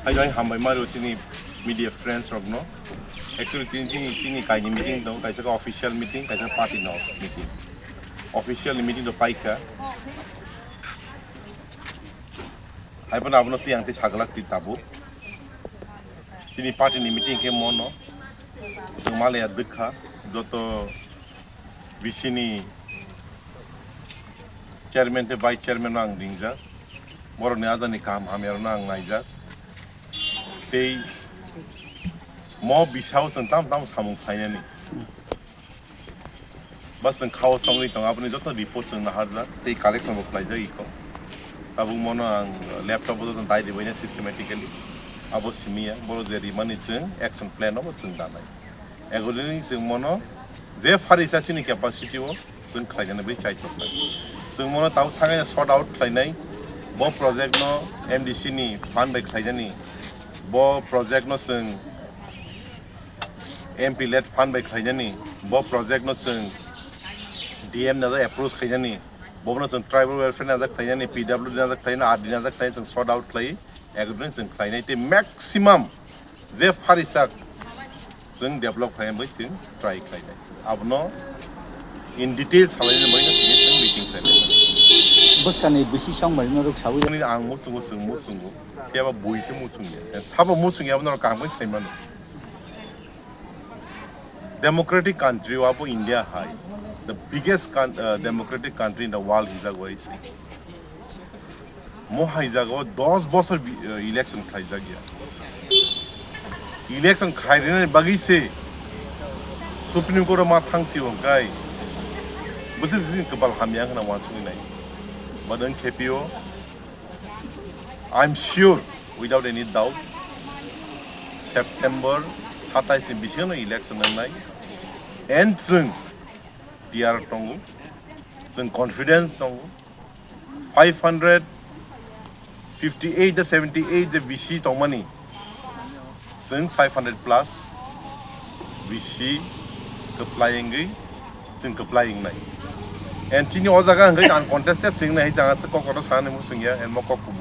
I hambai maru tini media friends rogno. Actually tini kaini meeting dong, kaisa ka official meeting, kaisa party no meeting. Official meeting do paika. Hai pun abno tiang ti saglak ti tabu. Tini party ni meeting ke mono. Sumale adukha joto bisini chairman te vice chairman ang dingja. Boro ne adani kam hamyar nang naija. Tei mo bisau sentam samung thainani bas seng khao songri tong apni joto report seng na harda tei collection bo khlai jai ko abu mono ang laptop bo ton dai diboina systematically abo simia boro je rimani cheng action plan obo cheng danai egolini seng mono je farisa chini capacity o seng khlai jana bai chai tok seng mono tau thangai sort out khlainai bo project no mdc ni fund bai khlai jani bo project no seng MP led fund by khaijani bo project no seng DM na approach khaijani bo no seng tribal welfare na khaijani PW na khaijani RD na khaijani seng sort out khai agreement seng khaijani te maximum je farisak seng develop khai bai seng try khaijani abno in details halai mai na seng meeting khaijani bos kan bisi song bai no rok sabu ni ang mo sungu ya ba boi se mo sungu sabo mo sungu abno ka mai sai man democratic country wapo India high, the biggest democratic country in the world is a way say. Mo haijago 10 bosor election khaijagia. Election khairene bagi se Supreme Court ma thangsi wongai. Busi sin kebal hamyang na wansung nai. Badan KPO I'm sure without any doubt September 27 ni bisino election nai and sung PR tongu sung confidence tongu 558 the 78 the VC tongmani sung 500 plus VC applying sung applying nai and chini o jaga ngai uncontested sing nai janga se kokoro sane mu sung ya and mo kokku